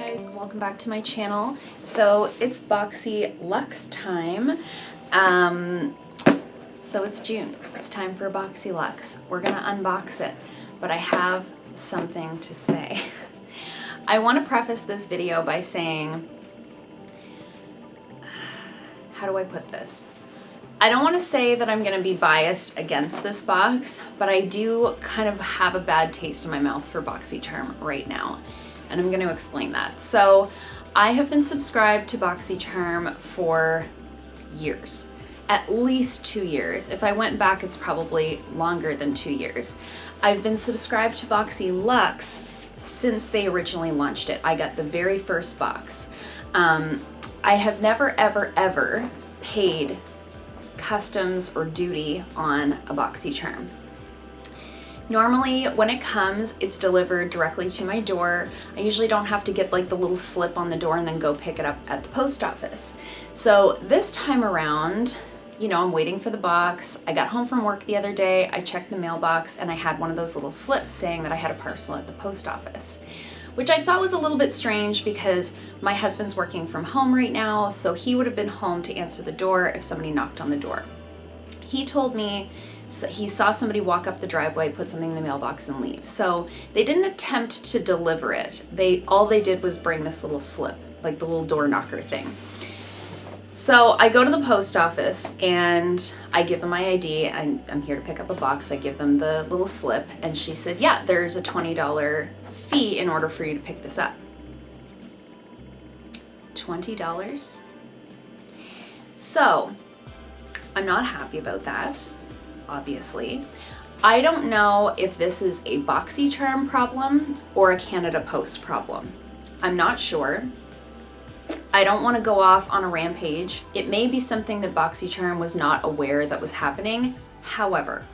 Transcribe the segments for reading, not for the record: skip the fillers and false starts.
guys, welcome back to my channel. So it's Boxyluxe time. So it's June. It's time for Boxyluxe. We're gonna unbox it, but I have something to say. I want to preface this video by saying, how do I put this? I don't want to say that I'm going to be biased against this box, but I do kind of have a bad taste in my mouth for BoxyCharm right now, and I'm going to explain that. So I have been subscribed to BoxyCharm for years, at least 2 years. If I went back, it's probably longer than 2 years. I've been subscribed to Boxyluxe since they originally launched it. I got the very first box. I have never, ever paid customs or duty on a BoxyCharm. Normally when it comes, it's delivered directly to my door. I usually don't have to get like the little slip on the door and then go pick it up at the post office. So this time around, you know, I'm waiting for the box. I got home from work the other day, I checked the mailbox, and I had one of those little slips saying that I had a parcel at the post office, which I thought was a little bit strange because my husband's working from home right now, so he would have been home to answer the door if somebody knocked on the door. He told me he saw somebody walk up the driveway, put something in the mailbox, and leave. So they didn't attempt to deliver it. All they did was bring this little slip, like the little door knocker thing. So I go to the post office and I give them my ID. I'm here to pick up a box. I give them the little slip, and she said, yeah, there's a $20 fee in order for you to pick this up. $20? So I'm not happy about that, obviously. I don't know if this is a BoxyCharm problem or a Canada Post problem. I'm not sure. I don't want to go off on a rampage. It may be something that BoxyCharm was not aware that was happening. However,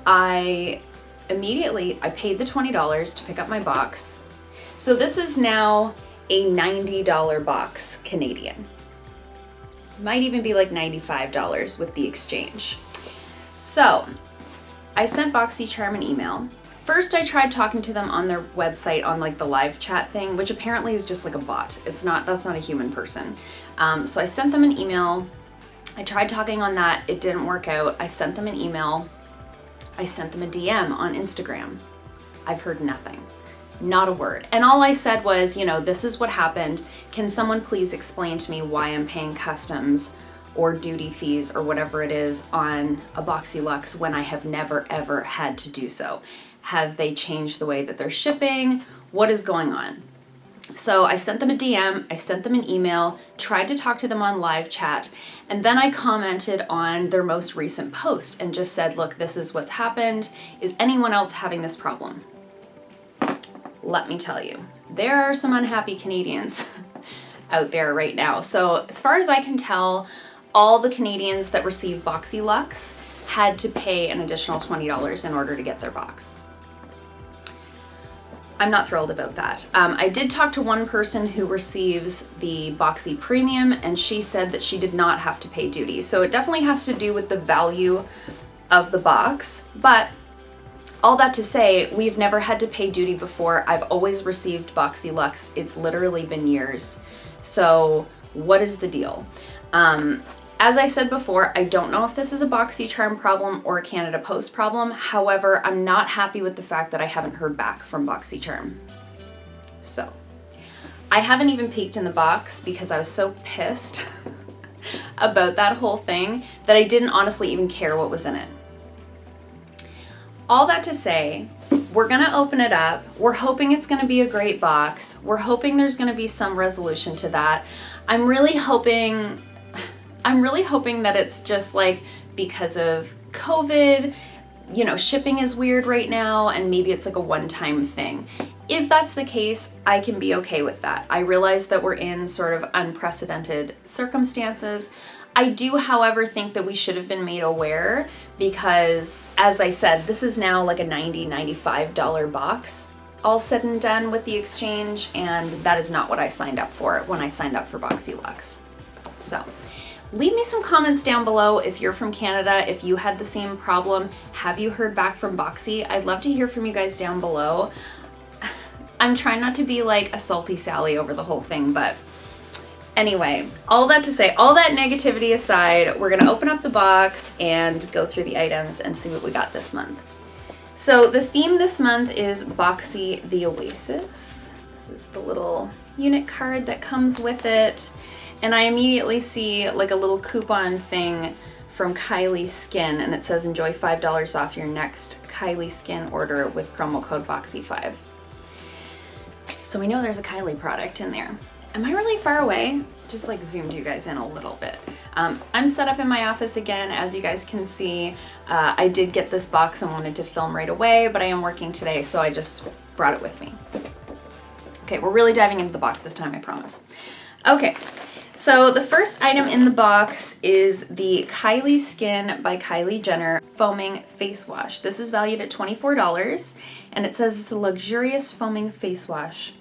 I paid the $20 to pick up my box. So this is now a $90 box Canadian. Might even be like $95 with the exchange. So I sent BoxyCharm an email. First, I tried talking to them on their website on like the live chat thing, which apparently is just like a bot. That's not a human person. So I sent them an email. I tried talking on that. It didn't work out. I sent them an email. I sent them a DM on Instagram. I've heard nothing, not a word. And all I said was, you know, this is what happened. Can someone please explain to me why I'm paying customs or duty fees or whatever it is on a Boxyluxe when I have never ever had to do so? Have they changed the way that they're shipping? What is going on? So I sent them a DM, I sent them an email, tried to talk to them on live chat, and then I commented on their most recent post and just said, look, this is what's happened. Is anyone else having this problem? Let me tell you, there are some unhappy Canadians out there right now. So as far as I can tell, all the Canadians that receive Boxyluxe had to pay an additional $20 in order to get their box. I'm not thrilled about that. I did talk to one person who receives the Boxy Premium, and she said that she did not have to pay duty. So it definitely has to do with the value of the box. But all that to say, we've never had to pay duty before. I've always received Boxyluxe. It's literally been years. So what is the deal? As I said before, I don't know if this is a BoxyCharm problem or a Canada Post problem. However, I'm not happy with the fact that I haven't heard back from BoxyCharm. So, I haven't even peeked in the box because I was so pissed about that whole thing that I didn't honestly even care what was in it. All that to say, we're gonna open it up. We're hoping it's gonna be a great box. We're hoping there's gonna be some resolution to that. I'm really hoping that it's just like because of COVID, you know, shipping is weird right now, and maybe it's like a one-time thing. If that's the case, I can be okay with that. I realize that we're in sort of unprecedented circumstances. I do, however, think that we should have been made aware because, as I said, this is now like a $90, $95 box, all said and done with the exchange, and that is not what I signed up for when I signed up for Boxyluxe. So leave me some comments down below if you're from Canada, if you had the same problem. Have you heard back from Boxy? I'd love to hear from you guys down below. I'm trying not to be like a salty Sally over the whole thing, but anyway, all that to say, all that negativity aside, we're gonna open up the box and go through the items and see what we got this month. So the theme this month is Boxy the Oasis. This is the little unit card that comes with it. And I immediately see like a little coupon thing from Kylie Skin, and it says enjoy $5 off your next Kylie Skin order with promo code Boxy5. So we know there's a Kylie product in there. Am I really far away? Just like zoomed you guys in a little bit. I'm set up in my office again, as you guys can see. I did get this box and wanted to film right away, but I am working today, so I just brought it with me. Okay, we're really diving into the box this time, I promise. Okay, so the first item in the box is the Kylie Skin by Kylie Jenner Foaming Face Wash. This is valued at $24, and it says it's a luxurious foaming face wash.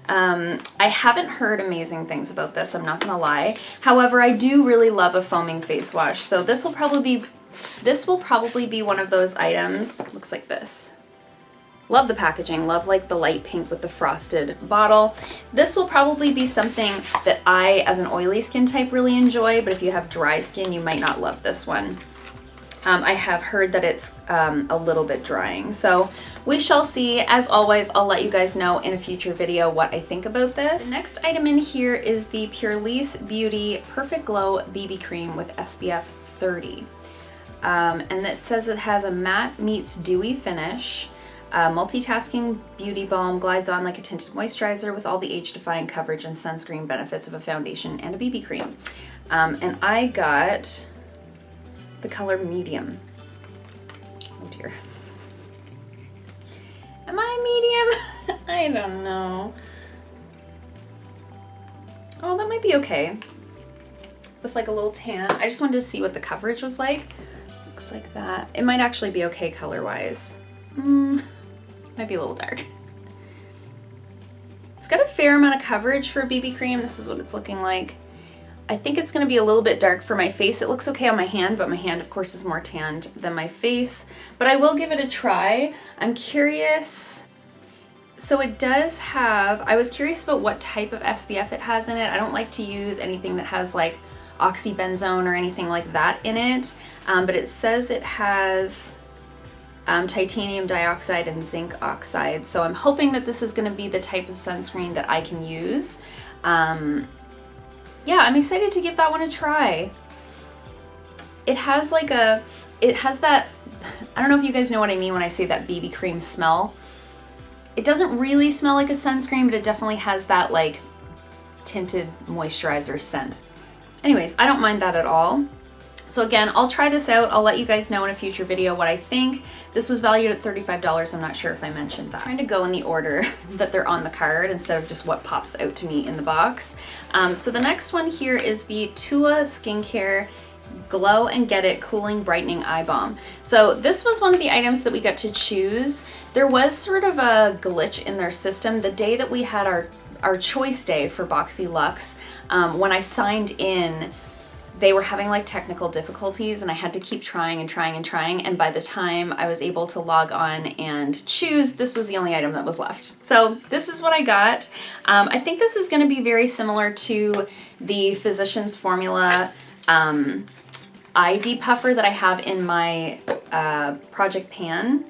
I haven't heard amazing things about this, I'm not gonna lie. However, I do really love a foaming face wash, so this will probably be one of those items. Looks like this. Love the packaging, love like the light pink with the frosted bottle. This will probably be something that I, as an oily skin type, really enjoy, but if you have dry skin, you might not love this one. I have heard that it's a little bit drying, so we shall see. As always, I'll let you guys know in a future video what I think about this. The next item in here is the Purlisse Beauty Perfect Glow BB Cream with SPF 30. And it says it has a matte meets dewy finish. Multitasking beauty balm glides on like a tinted moisturizer with all the age-defying coverage and sunscreen benefits of a foundation and a BB cream. And I got the color medium. Oh dear. Am I medium? I don't know. Oh, that might be okay. With like a little tan. I just wanted to see what the coverage was like. Looks like that. It might actually be okay color-wise. Might be a little dark. It's got a fair amount of coverage for a BB cream. This is what it's looking like. I think it's gonna be a little bit dark for my face. It looks okay on my hand, but my hand of course is more tanned than my face. But I will give it a try. I'm curious. So it does have, I was curious about what type of SPF it has in it. I don't like to use anything that has like oxybenzone or anything like that in it. But it says it has titanium dioxide and zinc oxide. So I'm hoping that this is gonna be the type of sunscreen that I can use. Yeah, I'm excited to give that one a try. It has like that, I don't know if you guys know what I mean when I say that BB cream smell. It doesn't really smell like a sunscreen, but it definitely has that like tinted moisturizer scent. Anyways, I don't mind that at all. So again, I'll try this out. I'll let you guys know in a future video what I think. This was valued at $35. I'm not sure if I mentioned that. I'm trying to go in the order that they're on the card instead of just what pops out to me in the box. So the next one here is the Tula Skincare Glow and Get It Cooling Brightening Eye Balm. So this was one of the items that we got to choose. There was sort of a glitch in their system. The day that we had our choice day for Boxyluxe, when I signed in, they were having like technical difficulties and I had to keep trying and trying and trying, and by the time I was able to log on and choose, this was the only item that was left. So this is what I got. I think this is going to be very similar to the Physicians Formula eye depuffer that I have in my Project Pan.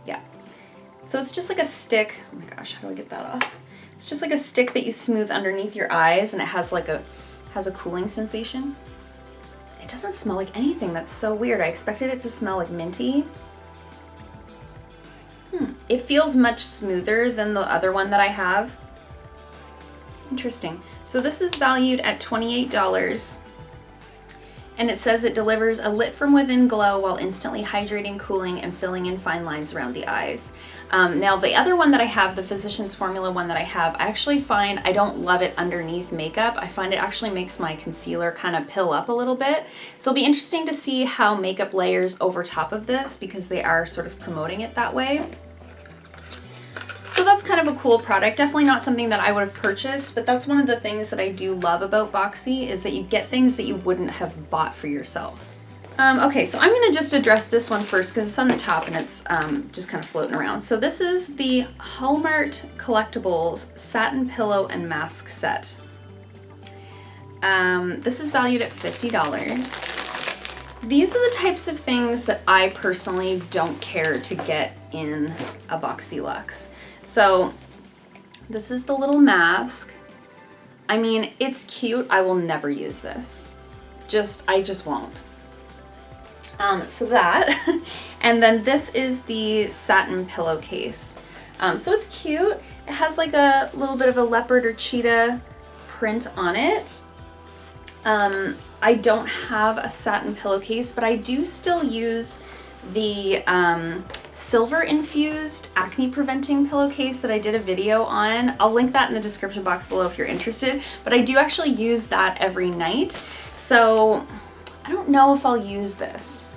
Yeah. So it's just like a stick. Oh my gosh, how do I get that off? It's just like a stick that you smooth underneath your eyes, and it has like a cooling sensation. It doesn't smell like anything. That's so weird. I expected it to smell like minty. It feels much smoother than the other one that I have. Interesting. So this is valued at $28. And it says it delivers a lit from within glow while instantly hydrating, cooling, and filling in fine lines around the eyes. Now the other one that I have, the Physicians Formula one that I have, I actually find I don't love it underneath makeup. I find it actually makes my concealer kind of pill up a little bit. So it'll be interesting to see how makeup layers over top of this, because they are sort of promoting it that way. So that's kind of a cool product. Definitely not something that I would have purchased, but that's one of the things that I do love about Boxy, is that you get things that you wouldn't have bought for yourself. Okay, so I'm gonna just address this one first because it's on the top and it's just kind of floating around. So this is the Hallmart Collectibles Satin Pillow and Mask Set. This is valued at $50. These are the types of things that I personally don't care to get in a Boxyluxe. So this is the little mask. I mean, it's cute. I will never use this. I just won't. So that, and then this is the Satin Pillowcase. So it's cute. It has like a little bit of a leopard or cheetah print on it. I don't have a satin pillowcase, but I do still use the silver infused acne preventing pillowcase that I did a video on. I'll link that in the description box below if you're interested, but I do actually use that every night. So I don't know if I'll use this.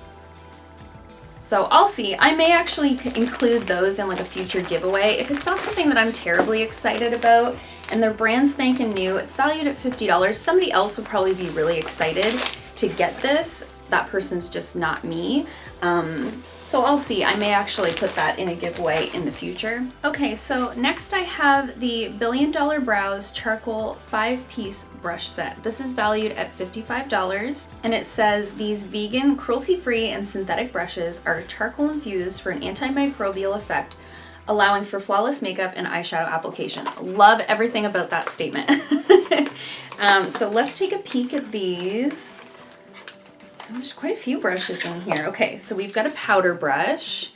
So I'll see. I may actually include those in like a future giveaway. If it's not something that I'm terribly excited about and they're brand spanking new, it's valued at $50. Somebody else would probably be really excited to get this. That person's just not me. So I'll see. I may actually put that in a giveaway in the future. Okay, so next I have the Billion Dollar Brows Charcoal 5-piece brush set. This is valued at $55, and it says these vegan, cruelty-free, and synthetic brushes are charcoal infused for an antimicrobial effect, allowing for flawless makeup and eyeshadow application. Love everything about that statement. So let's take a peek at these. There's quite a few brushes in here. Okay, so we've got a powder brush.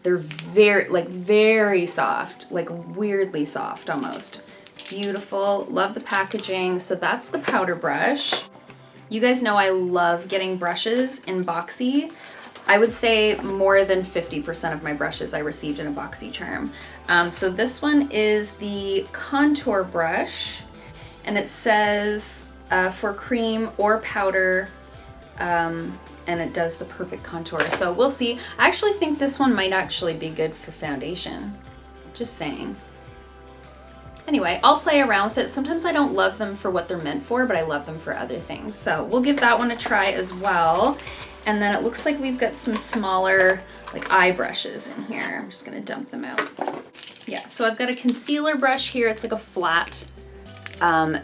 They're very soft, like weirdly soft almost. Beautiful, love the packaging. So that's the powder brush. You guys know I love getting brushes in Boxy. I would say more than 50% of my brushes I received in a BoxyCharm. So this one is the contour brush, and it says for cream or powder, and it does the perfect contour. So we'll see. I actually think this one might actually be good for foundation. Just saying. Anyway, I'll play around with it. Sometimes I don't love them for what they're meant for, but I love them for other things. So we'll give that one a try as well. And then it looks like we've got some smaller like eye brushes in here. I'm just gonna dump them out. Yeah, so I've got a concealer brush here. It's like a flat,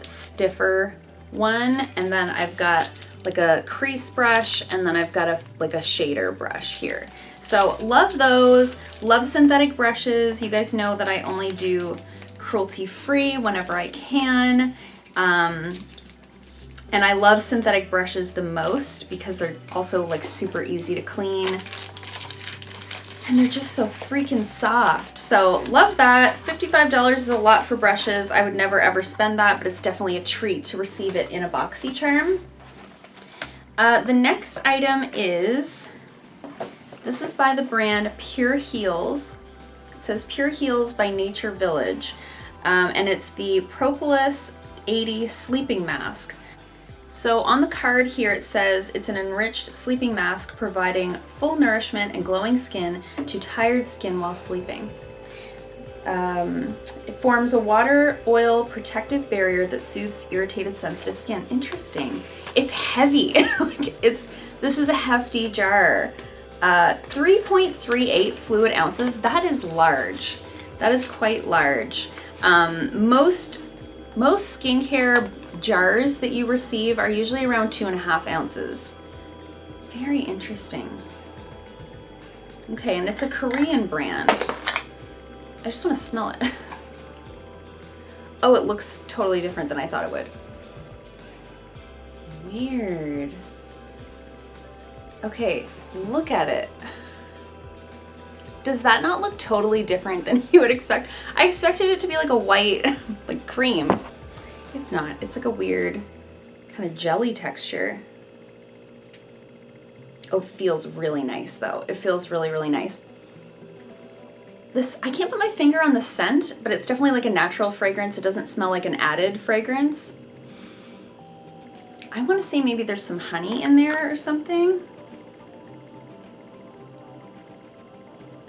stiffer one. And then I've got like a crease brush, and then I've got a shader brush here. So love those, love synthetic brushes. You guys know that I only do cruelty-free whenever I can. And I love synthetic brushes the most because they're also like super easy to clean. And they're just so freaking soft. So love that. $55 is a lot for brushes. I would never ever spend that, but it's definitely a treat to receive it in a BoxyCharm. The next item is, this is by the brand Pure Heals. It says Pure Heals by Nature Village. And it's the Propolis 80 Sleeping Mask. So on the card here it says it's an enriched sleeping mask providing full nourishment and glowing skin to tired skin while sleeping. It forms a water oil protective barrier that soothes irritated sensitive skin. Interesting. It's heavy. This is a hefty jar. 3.38 fluid ounces. That is large. That is quite large. Most skincare jars that you receive are usually around 2.5 ounces. Very interesting. Okay, and it's a Korean brand. I just want to smell it. Oh, it looks totally different than I thought it would. Weird. Okay, look at it. Does that not look totally different than you would expect? I expected it to be like a white, like cream. It's not. It's like a weird kind of jelly texture. Oh, it feels really nice though. It feels really, really nice. This, I can't put my finger on the scent, but it's definitely like a natural fragrance. It doesn't smell like an added fragrance. I want to say maybe there's some honey in there or something.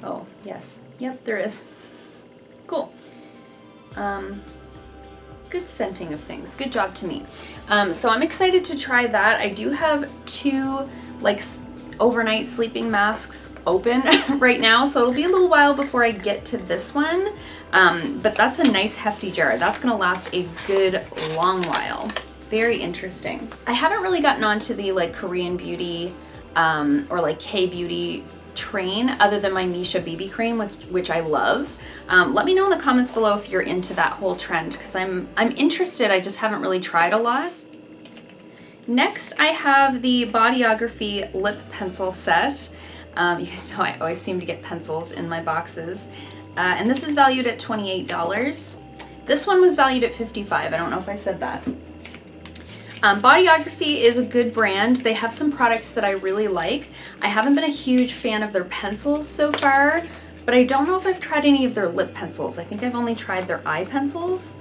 Oh, yes. Yep, there is. Cool. Good scenting of things. Good job to me. So I'm excited to try that. I do have two like overnight sleeping masks open right now, so it'll be a little while before I get to this one. But that's a nice hefty jar. That's gonna last a good long while. Very interesting. I haven't really gotten onto the like Korean beauty or like K-beauty train other than my Misha BB cream, which I love. Let me know in the comments below if you're into that whole trend, because I'm interested. I just haven't really tried a lot. Next, I have the Bodyography lip pencil set. You guys know I always seem to get pencils in my boxes. And this is valued at $28. This one was valued at $55. I don't know if I said that. Bodyography is a good brand. They have some products that I really like. I haven't been a huge fan of their pencils so far, but I don't know if I've tried any of their lip pencils. I think I've only tried their eye pencils.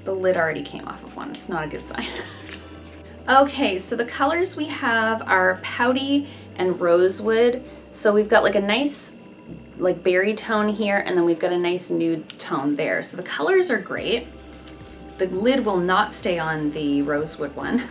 The lid already came off of one. It's not a good sign. Okay, so the colors we have are Pouty and Rosewood. So we've got like a nice like berry tone here, and then we've got a nice nude tone there. So the colors are great. The lid will not stay on the Rosewood one.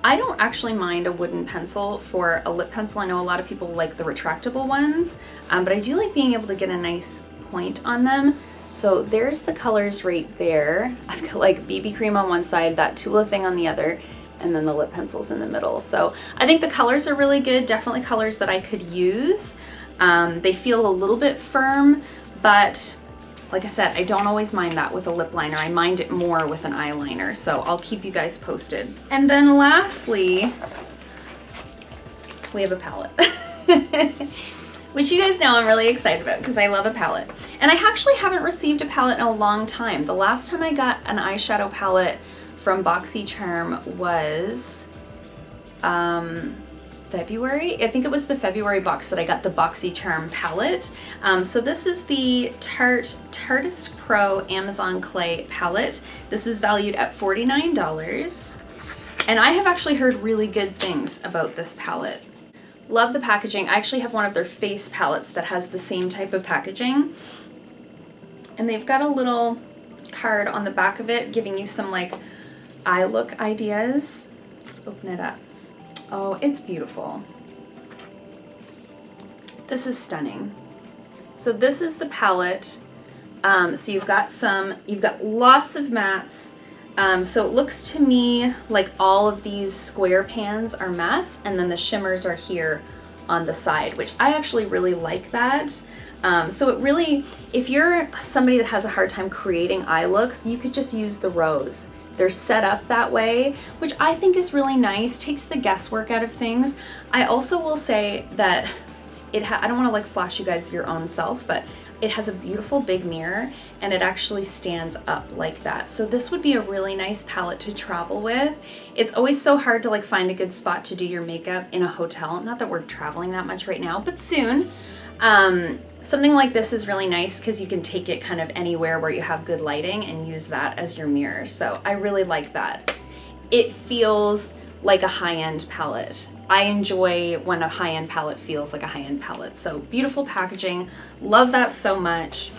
I don't actually mind a wooden pencil for a lip pencil. I know a lot of people like the retractable ones, but I do like being able to get a nice point on them. So there's the colors right there. I've got like BB cream on one side, that Tula thing on the other, and then the lip pencils in the middle. So I think the colors are really good, definitely colors that I could use. They feel a little bit firm, but like I said, I don't always mind that with a lip liner. I mind it more with an eyeliner, so I'll keep you guys posted. And then lastly, we have a palette, which you guys know I'm really excited about because I love a palette. And I actually haven't received a palette in a long time. The last time I got an eyeshadow palette from BoxyCharm was February. I think it was the February box that I got the BoxyCharm palette. So this is the Tartist Pro Amazon Clay palette. This is valued at $49. And I have actually heard really good things about this palette. Love the packaging. I actually have one of their face palettes that has the same type of packaging. And they've got a little card on the back of it giving you some like eye look ideas. Let's open it up. Oh, it's beautiful. This is stunning. So this is the palette. So you've got lots of mattes. So it looks to me like all of these square pans are mattes, and then the shimmers are here on the side, which I actually really like that. So it really, if you're somebody that has a hard time creating eye looks, you could just use the rose. They're set up that way, which I think is really nice, takes the guesswork out of things. I also will say that I don't want to like flash you guys your own self, but it has a beautiful big mirror and it actually stands up like that. So this would be a really nice palette to travel with. It's always so hard to like find a good spot to do your makeup in a hotel. Not that we're traveling that much right now, but soon. Something like this is really nice because you can take it kind of anywhere where you have good lighting and use that as your mirror. So I really like that. It feels like a high-end palette. I enjoy when a high-end palette feels like a high-end palette. So beautiful packaging, love that so much.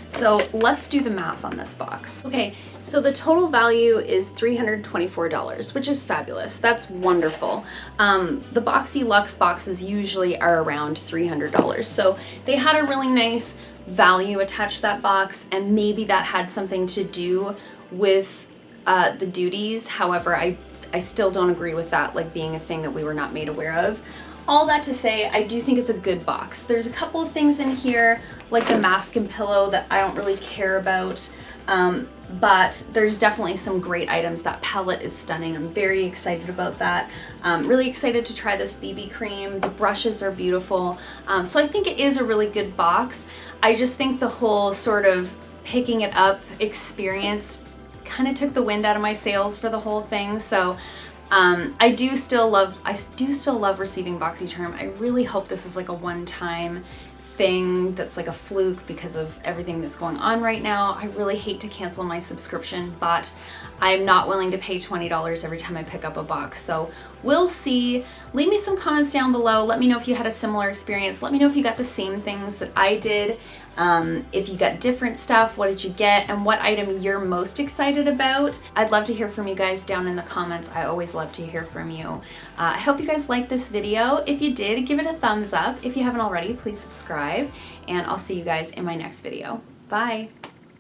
So let's do the math on this box. Okay, so the total value is $324, which is fabulous. That's wonderful. The Boxyluxe boxes usually are around $300. So they had a really nice value attached to that box, and maybe that had something to do with the duties. However, I still don't agree with that like being a thing that we were not made aware of. All that to say, I do think it's a good box. There's a couple of things in here, like the mask and pillow, that I don't really care about, but there's definitely some great items. That palette is stunning. I'm very excited about that. Really excited to try this BB cream. The brushes are beautiful. So I think it is a really good box. I just think the whole sort of picking it up experience kind of took the wind out of my sails for the whole thing. So I do still love receiving BoxyCharm. I really hope this is like a one-time thing that's like a fluke because of everything that's going on right now. I really hate to cancel my subscription, but I'm not willing to pay $20 every time I pick up a box. So we'll see. Leave me some comments down below. Let me know if you had a similar experience. Let me know if you got the same things that I did. If you got different stuff, what did you get, and what item you're most excited about. I'd love to hear from you guys down in the comments. I always love to hear from you. I hope you guys liked this video. If you did, give it a thumbs up. If you haven't already, please subscribe, and I'll see you guys in my next video. Bye.